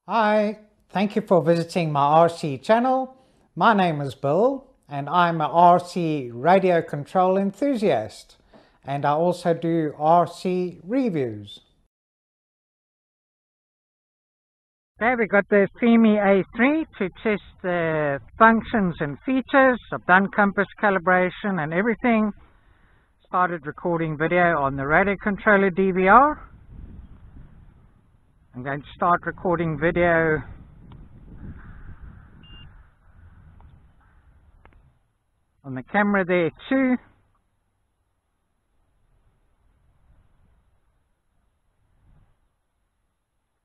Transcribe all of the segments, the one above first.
Hi, thank you for visiting my RC channel. My name is Bill and I'm a RC radio control enthusiast, and I also do RC reviews. Okay, we got the Fimi A3 to test the functions and features. I've done compass calibration and everything. Started recording video on the radio controller DVR. I'm going to start recording video on the camera there too.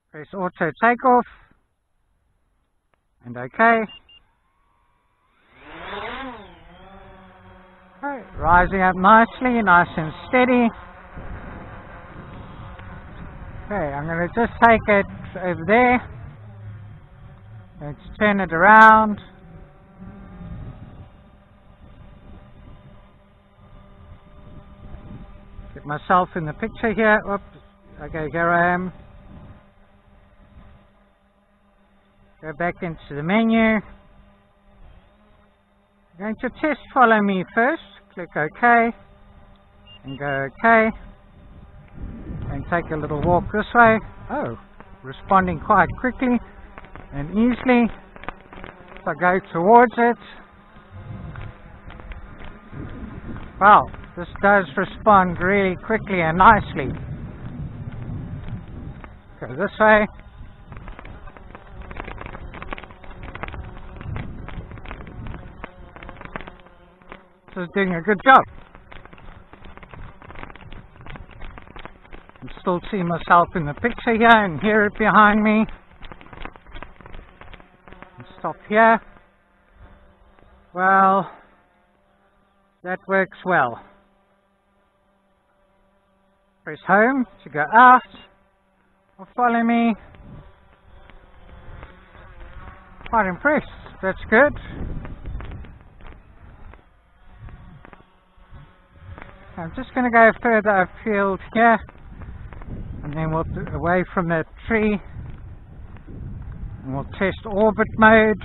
Press auto takeoff and OK. Okay, rising up nicely, nice and steady. Okay, I'm going to just take it over there. Let's turn it around. Get myself in the picture here. Oops. Okay, here I am. Go back into the menu. I'm going to test follow me first. Click OK. And go OK. And take a little walk this way. Oh, responding quite quickly and easily. So I go towards it. Wow, this does respond really quickly and nicely. Go this way. This is doing a good job. I can still see myself in the picture here and hear it behind me. Stop here. Well, that works well. Press home to go out or follow me. Quite impressed. That's good. I'm just going to go further afield here, and then we'll away from that tree, and we'll test orbit mode.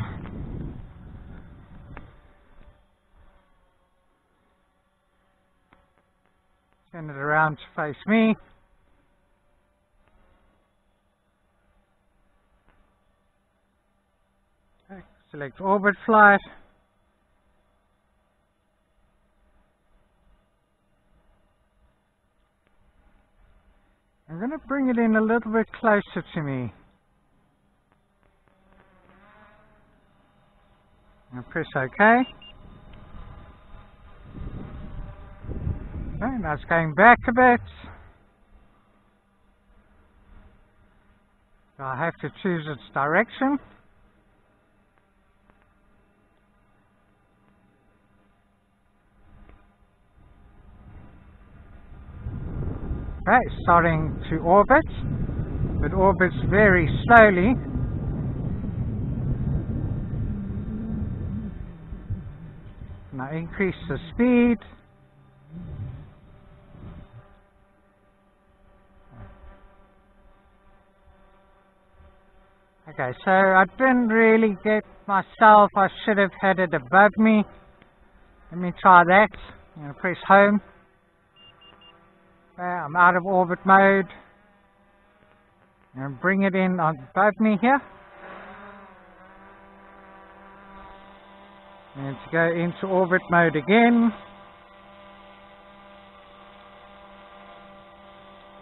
Turn it around to face me. Okay, select orbit flight. I'm going to bring it in a little bit closer to me. And press OK. Okay, now it's going back a bit. So I have to choose its direction. Okay, starting to orbit, but orbits very slowly. Now increase the speed. Okay, so I didn't really get myself. I should have had it above me. Let me try that. I'm going to press home. Okay, I'm out of orbit mode. I'm going to bring it in on above me here. And to go into orbit mode again.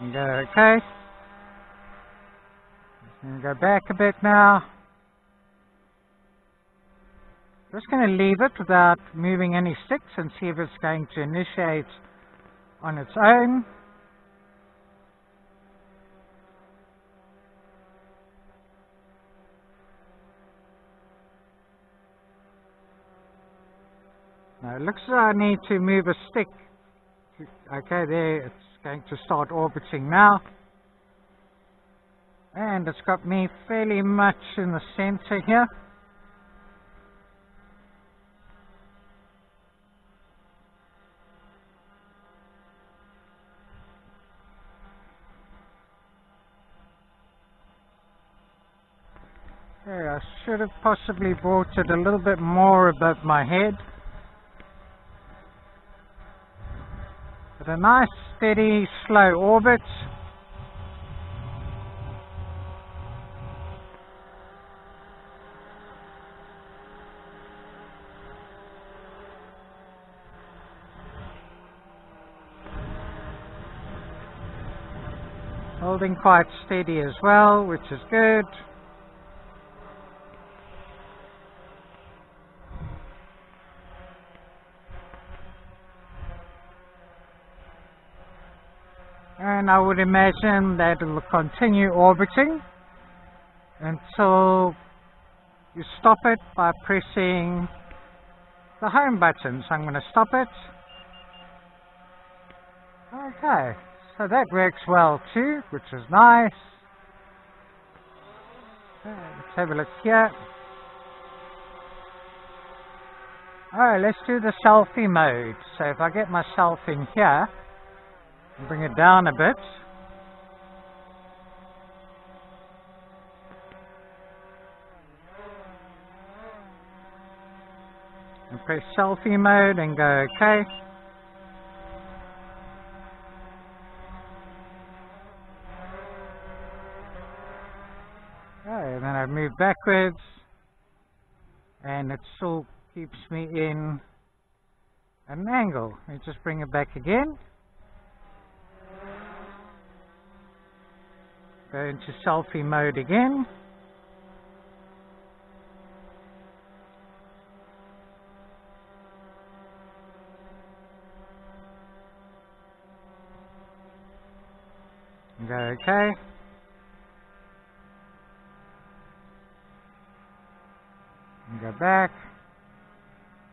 And go OK. And go back a bit now. Just going to leave it without moving any sticks and see if it's going to initiate on its own. Now it looks as though I need to move a stick. Okay, there, it's going to start orbiting now. And it's got me fairly much in the center here. Yeah, I should have possibly brought it a little bit more above my head. But a nice, steady, slow orbit. Holding quite steady as well, which is good. And I would imagine that it will continue orbiting until you stop it by pressing the home button. So I'm going to stop it. Okay, so that works well too, which is nice. Okay, let's have a look here. Oh, let's do the selfie mode. So if I get myself in here, and bring it down a bit. And press selfie mode and go OK. Okay, and then I move backwards and it still keeps me in an angle. Let me just bring it back again. Go into selfie mode again. And go OK. And go back.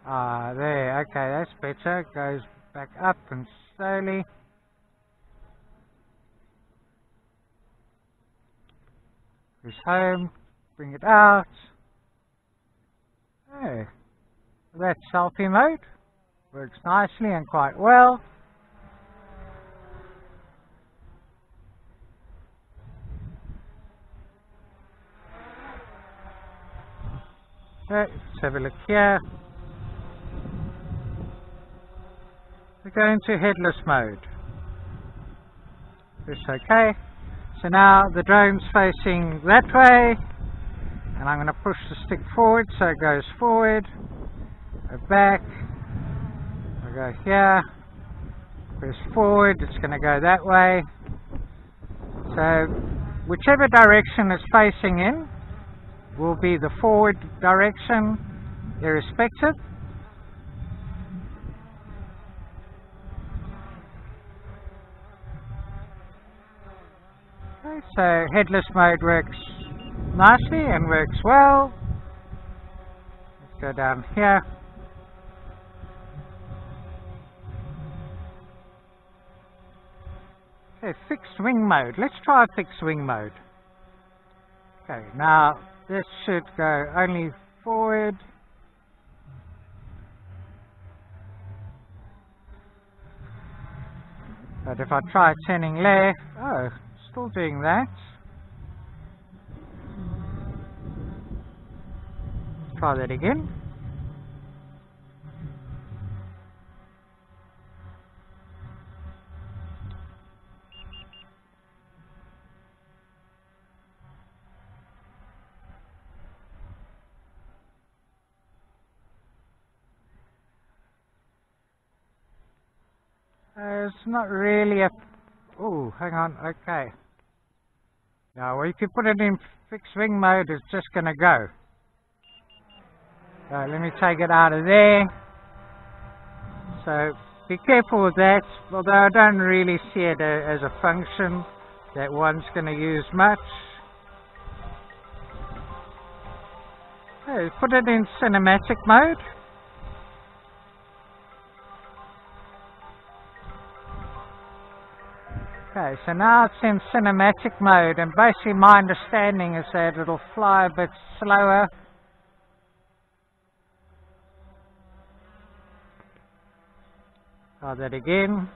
Ah, there. Okay, that's better. Goes back up and slowly. Press home, bring it out. Oh, that's selfie mode. Works nicely and quite well. Okay, let's have a look here. We go into headless mode. Press OK. So now the drone's facing that way, and I'm going to push the stick forward so it goes forward, go back, I go here, press forward, it's going to go that way. So whichever direction it's facing in will be the forward direction irrespective. Okay, so headless mode works nicely and works well. Let's go down here. Okay, fixed wing mode. Let's try fixed wing mode. Okay, now this should go only forward. But if I try turning left, oh, still doing that. Let's try that again. It's not really a... Oh, hang on, okay. Now, if you put it in fixed wing mode, it's just going to go. So, let me take it out of there. So, be careful with that, although I don't really see it as a function that one's going to use much. Okay, put it in cinematic mode. Okay, so now it's in cinematic mode, and basically my understanding is that it'll fly a bit slower. Try that again.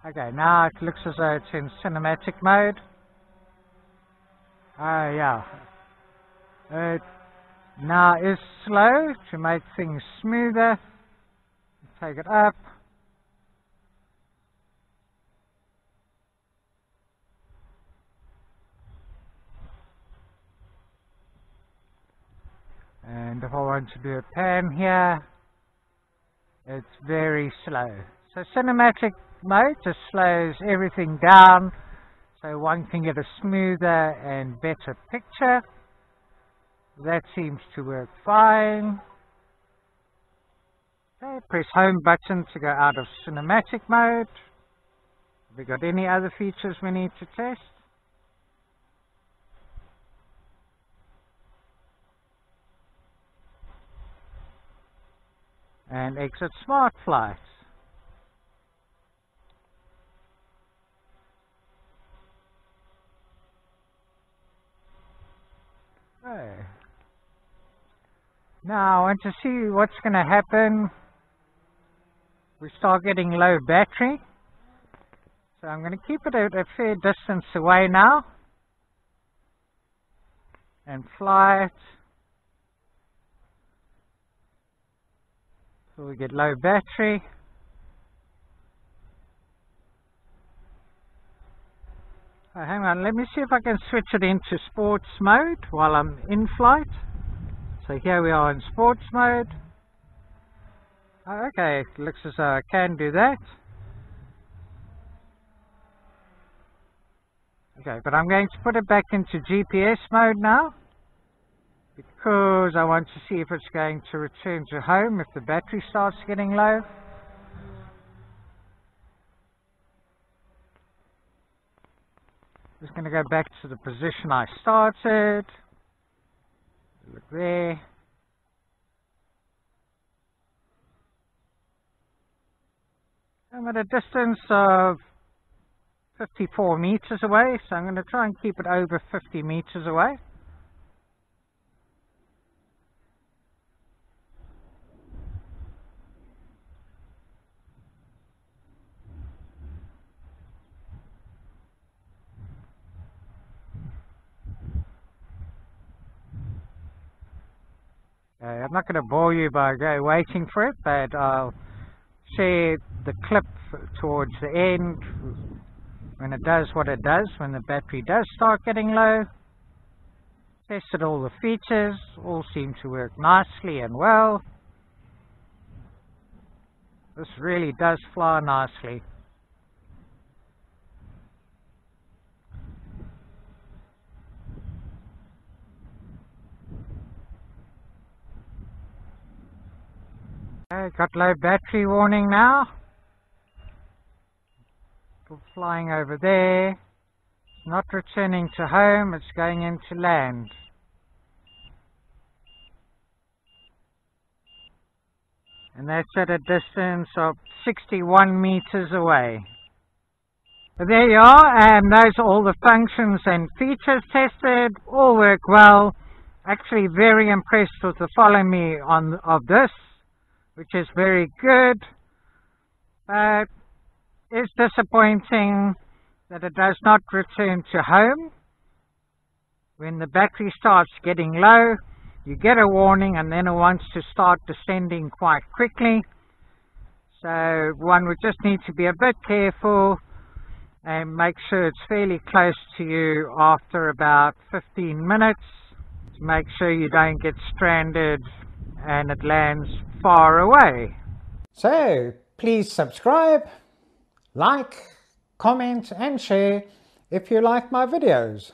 Okay, now it looks as though it's in cinematic mode. Yeah. It now is slow to make things smoother. Take it up. And if I want to do a pan here, it's very slow. So cinematic mode just slows everything down so one can get a smoother and better picture. That seems to work fine. Okay, press home button to go out of cinematic mode. Have we got any other features we need to test? And exit smart flight. Okay. Now I want to see what's going to happen. We start getting low battery. So I'm going to keep it at a fair distance away now. And fly it. So we get low battery. Oh, hang on, let me see if I can switch it into sports mode while I'm in flight. So here we are in sports mode. Oh, okay, it looks as though I can do that. Okay, but I'm going to put it back into GPS mode now, because I want to see if it's going to return to home if the battery starts getting low. Just going to go back to the position I started. Look there. I'm at a distance of 54 meters away, so I'm going to try and keep it over 50 meters away. I'm not going to bore you by waiting for it, but I'll share the clip towards the end when it does what it does, when the battery does start getting low. Tested all the features, all seem to work nicely and well. This really does fly nicely. Got low battery warning now. Flying over there. It's not returning to home, it's going into land. And that's at a distance of 61 meters away. But there you are, and those are all the functions and features tested. All work well. Actually very impressed with the follow me of this, which is very good. But it's disappointing that it does not return to home. When the battery starts getting low, you get a warning and then it wants to start descending quite quickly. So one would just need to be a bit careful and make sure it's fairly close to you after about 15 minutes to make sure you don't get stranded and it lands far away. So please subscribe, like, comment and share if you like my videos.